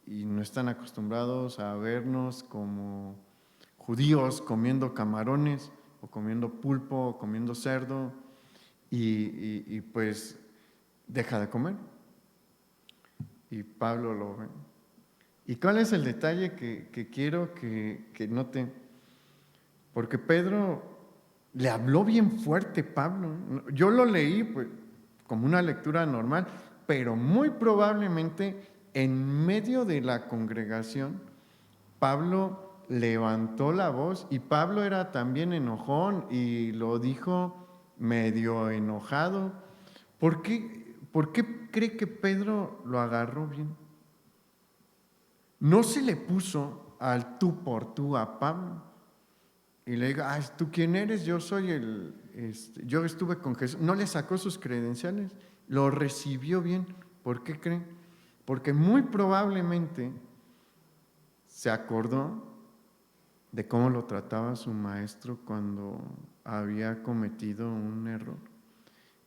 S1: y no están acostumbrados a vernos como judíos comiendo camarones o comiendo pulpo o comiendo cerdo, y pues deja de comer. Y Pablo lo ve. ¿Y cuál es el detalle que quiero que noten? Porque Pedro le habló bien fuerte, Pablo. Yo lo leí pues como una lectura normal, pero muy probablemente en medio de la congregación Pablo levantó la voz, y Pablo era también enojón y lo dijo medio enojado. ¿Por qué cree que Pedro lo agarró bien? No se le puso al tú por tú a Pablo y le dijo: ay, ¿tú quién eres? Yo soy yo estuve con Jesús. No le sacó sus credenciales, lo recibió bien. ¿Por qué creen? Porque muy probablemente se acordó de cómo lo trataba su maestro cuando había cometido un error,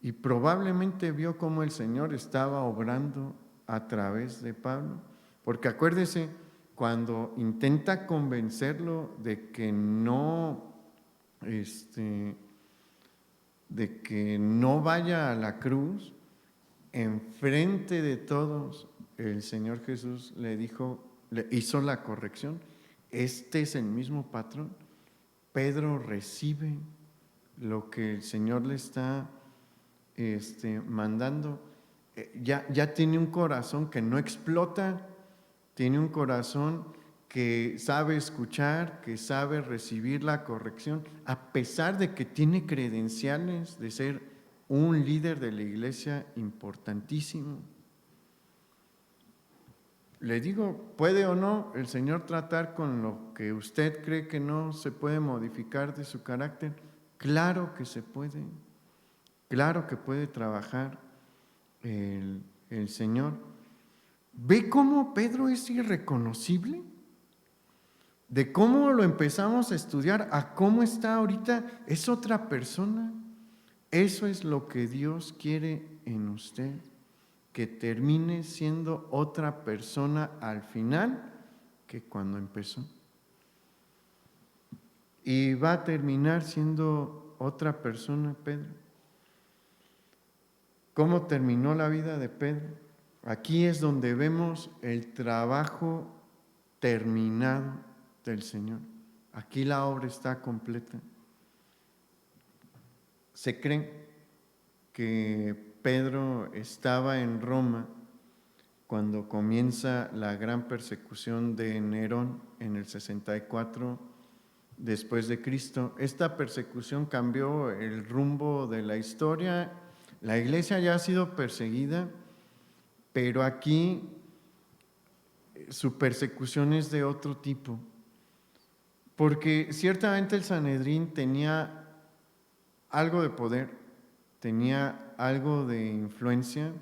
S1: y probablemente vio cómo el Señor estaba obrando a través de Pablo. Porque acuérdese, cuando intenta convencerlo de que no vaya a la cruz, enfrente de todos el Señor Jesús le dijo le hizo la corrección. Este es el mismo patrón. Pedro recibe lo que el Señor le está mandando. Ya tiene un corazón que no explota, tiene un corazón que sabe escuchar, que sabe recibir la corrección, a pesar de que tiene credenciales de ser un líder de la iglesia importantísimo. Le digo, ¿puede o no el Señor tratar con lo que usted cree que no se puede modificar de su carácter? Claro que se puede, claro que puede trabajar el Señor. ¿Ve cómo Pedro es irreconocible? De cómo lo empezamos a estudiar a cómo está ahorita, es otra persona. Eso es lo que Dios quiere en usted, que termine siendo otra persona al final que cuando empezó. Y va a terminar siendo otra persona, Pedro. ¿Cómo terminó la vida de Pedro? Aquí es donde vemos el trabajo terminado del Señor. Aquí la obra está completa. Se cree que Pedro estaba en Roma cuando comienza la gran persecución de Nerón en el 64 después de Cristo. Esta persecución cambió el rumbo de la historia. La iglesia ya ha sido perseguida, pero aquí su persecución es de otro tipo, porque ciertamente el Sanedrín tenía algo de poder, tenía algo de influencia,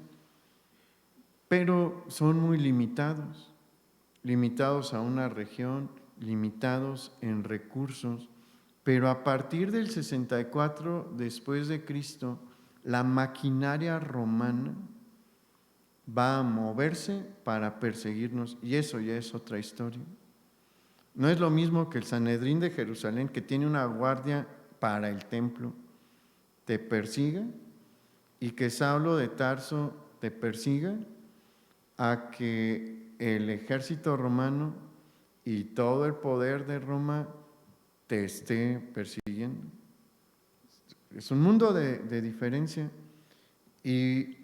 S1: pero son muy limitados, limitados a una región, limitados en recursos. Pero a partir del 64 después de Cristo, la maquinaria romana va a moverse para perseguirnos, y eso ya es otra historia. No es lo mismo que el Sanedrín de Jerusalén, que tiene una guardia para el templo, te persiga, y que Saulo de Tarso te persiga, a que el ejército romano y todo el poder de Roma te esté persiguiendo. Es un mundo de diferencia. Y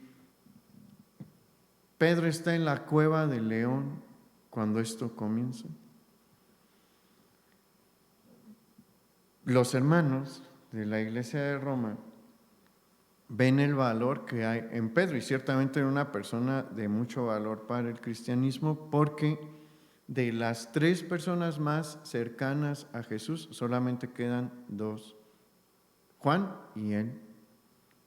S1: Pedro está en la cueva del león cuando esto comienza. Los hermanos de la iglesia de Roma ven el valor que hay en Pedro, y ciertamente era una persona de mucho valor para el cristianismo, porque de las 3 personas más cercanas a Jesús solamente quedan 2, Juan y él.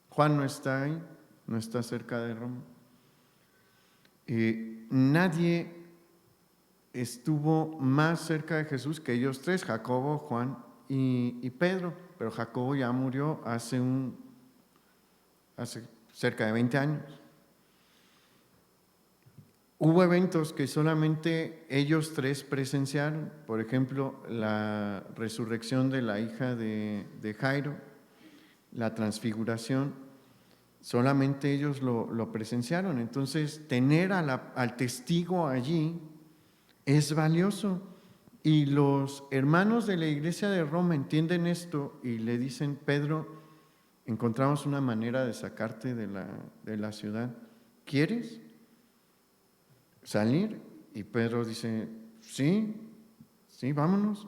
S1: Juan no está ahí, no está cerca de Roma. Nadie estuvo más cerca de Jesús que ellos 3, Jacobo, Juan y Pedro, pero Jacobo ya murió hace cerca de 20 años. Hubo eventos que solamente ellos 3 presenciaron, por ejemplo, la resurrección de la hija de Jairo, la transfiguración, solamente ellos lo presenciaron. Entonces, tener al testigo allí es valioso. Y los hermanos de la iglesia de Roma entienden esto y le dicen: Pedro, encontramos una manera de sacarte de la ciudad. ¿Quieres salir? Y Pedro dice: sí, vámonos.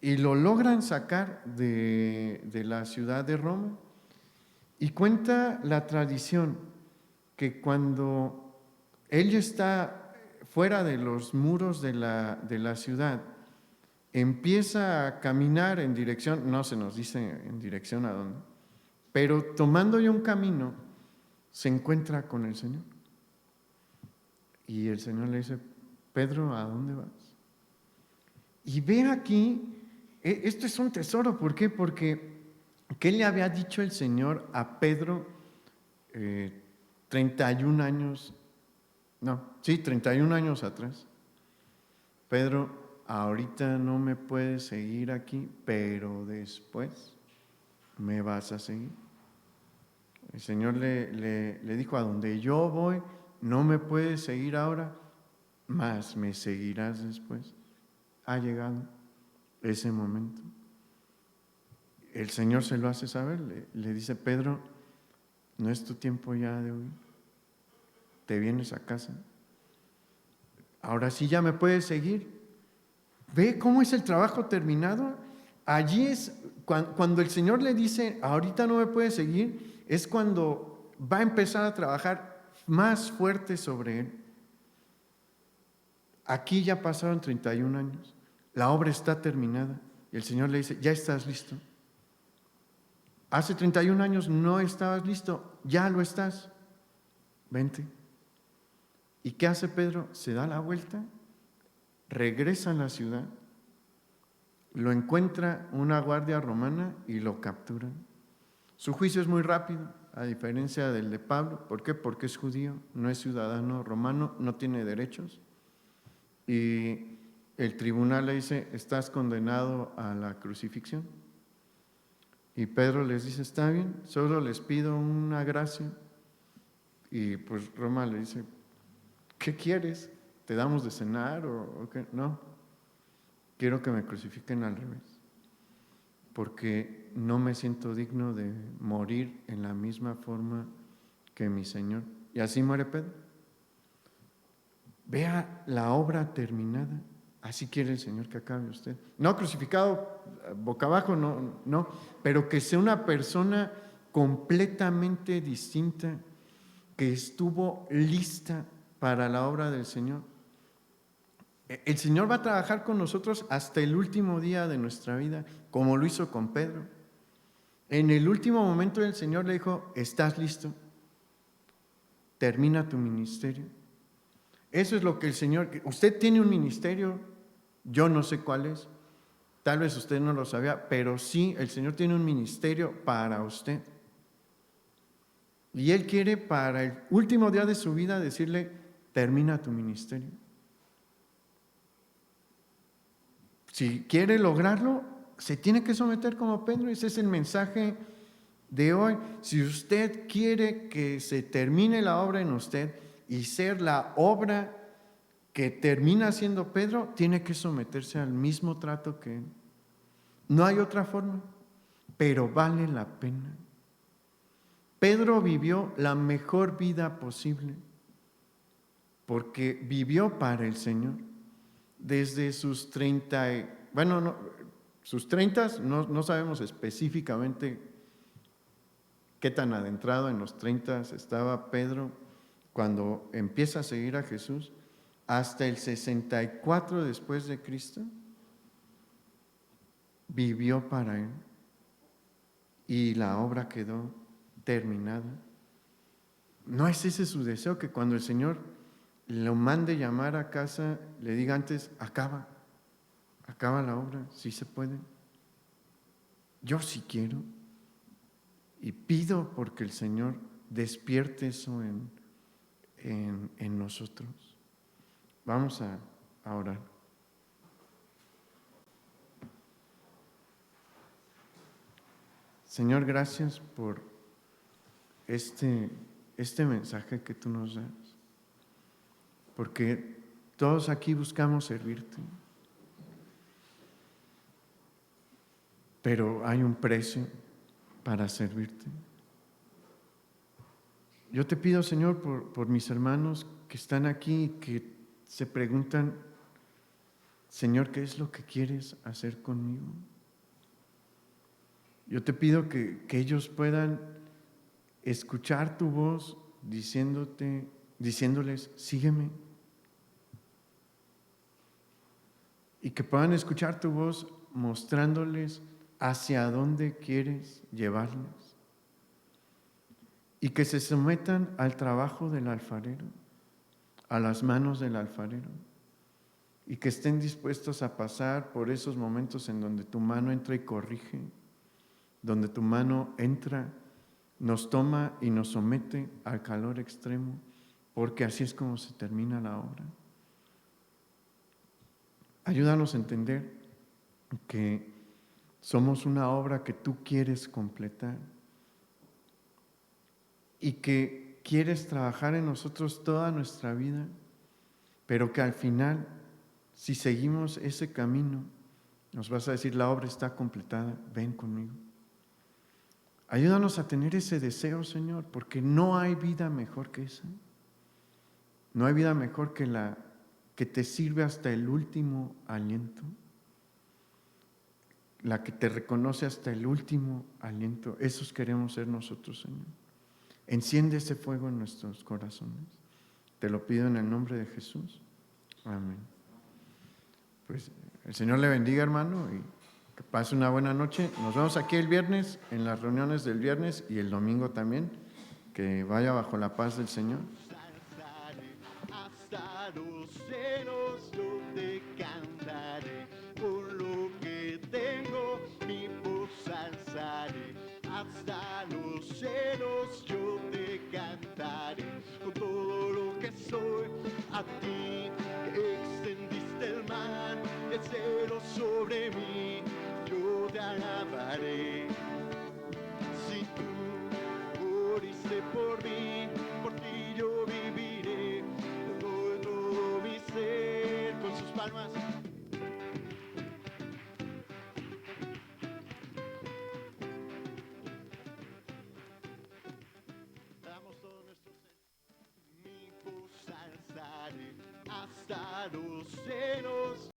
S1: Y lo logran sacar de la ciudad de Roma. Y cuenta la tradición que cuando él ya está fuera de los muros de la ciudad, empieza a caminar en dirección, no se nos dice en dirección a dónde, pero tomando ya un camino, se encuentra con el Señor. Y el Señor le dice: Pedro, ¿a dónde vas? Y ve aquí, esto es un tesoro. ¿Por qué? Porque ¿qué le había dicho el Señor a Pedro 31 años? No, sí, 31 años atrás. Pedro, ahorita no me puedes seguir aquí, pero después me vas a seguir. El Señor le dijo: a donde yo voy, no me puedes seguir ahora, mas me seguirás después. Ha llegado ese momento. El Señor se lo hace saber, le dice: Pedro, no es tu tiempo ya de huir, te vienes a casa. Ahora sí ya me puedes seguir. ¿Ve cómo es el trabajo terminado? Allí es cuando el Señor le dice: ahorita no me puedes seguir, es cuando va a empezar a trabajar más fuerte sobre él. Aquí ya pasaron 31 años, la obra está terminada y el Señor le dice: ya estás listo. Hace 31 años no estabas listo, ya lo estás, vente. ¿Y qué hace Pedro? Se da la vuelta, regresa a la ciudad, lo encuentra una guardia romana y lo capturan. Su juicio es muy rápido, a diferencia del de Pablo. ¿Por qué? Porque es judío, no es ciudadano romano, no tiene derechos. Y el tribunal le dice: estás condenado a la crucifixión. Y Pedro les dice: está bien, solo les pido una gracia. Y pues Roma le dice: ¿qué quieres? ¿Te damos de cenar o qué? No, quiero que me crucifiquen al revés, porque no me siento digno de morir en la misma forma que mi Señor. Y así muere Pedro. Vea la obra terminada. Así quiere el Señor que acabe usted. No crucificado boca abajo, no, pero que sea una persona completamente distinta, que estuvo lista para la obra del Señor. El Señor va a trabajar con nosotros hasta el último día de nuestra vida, como lo hizo con Pedro. En el último momento el Señor le dijo: estás listo, termina tu ministerio. Eso es lo que el Señor... Usted tiene un ministerio, yo no sé cuál es, tal vez usted no lo sabía, pero sí, el Señor tiene un ministerio para usted. Y Él quiere para el último día de su vida decirle: termina tu ministerio. Si quiere lograrlo, se tiene que someter como Pedro. Ese es el mensaje de hoy. Si usted quiere que se termine la obra en usted y ser la obra que termina siendo Pedro, tiene que someterse al mismo trato que él. No hay otra forma, pero vale la pena. Pedro vivió la mejor vida posible porque vivió para el Señor. Desde sus 30, sus 30, no sabemos específicamente qué tan adentrado en los 30 estaba Pedro cuando empieza a seguir a Jesús, hasta el 64 después de Cristo, vivió para Él y la obra quedó terminada. ¿No es ese su deseo, que cuando el Señor lo mande llamar a casa, le diga antes: acaba la obra? Sí se puede. Yo sí quiero y pido porque el Señor despierte eso en nosotros. Vamos a orar. Señor, gracias por este mensaje que tú nos das, porque todos aquí buscamos servirte, pero hay un precio para servirte. Yo te pido, Señor, por mis hermanos que están aquí, que se preguntan: Señor, ¿qué es lo que quieres hacer conmigo? Yo te pido que ellos puedan escuchar tu voz diciéndoles: sígueme. Y que puedan escuchar tu voz mostrándoles hacia dónde quieres llevarles. Y que se sometan al trabajo del alfarero, a las manos del alfarero. Y que estén dispuestos a pasar por esos momentos en donde tu mano entra y corrige, donde tu mano entra, nos toma y nos somete al calor extremo, porque así es como se termina la obra. Ayúdanos a entender que somos una obra que tú quieres completar y que quieres trabajar en nosotros toda nuestra vida pero que al final, si seguimos ese camino, nos vas a decir, la obra está completada, ven conmigo. Ayúdanos a tener ese deseo, Señor, porque no hay vida mejor que esa. No hay vida mejor que la que te sirve hasta el último aliento, la que te reconoce hasta el último aliento. Esos queremos ser nosotros, Señor. Enciende ese fuego en nuestros corazones. Te lo pido en el nombre de Jesús. Amén. Pues el Señor le bendiga, hermano, y que pase una buena noche. Nos vemos aquí el viernes, en las reuniones del viernes y el domingo también. Que vaya bajo la paz del Señor.
S2: Hasta los celos yo te cantaré, por lo que tengo mi voz alzaré. Hasta los celos yo te cantaré, con todo lo que soy, a ti que extendiste el mar, el cielo sobre mí, yo te alabaré. Si tú moriste por mí, por ti yo viviré, todo mi ser con sus palmas. Damos todo nuestro ser. Mi voz alzaré hasta los celos.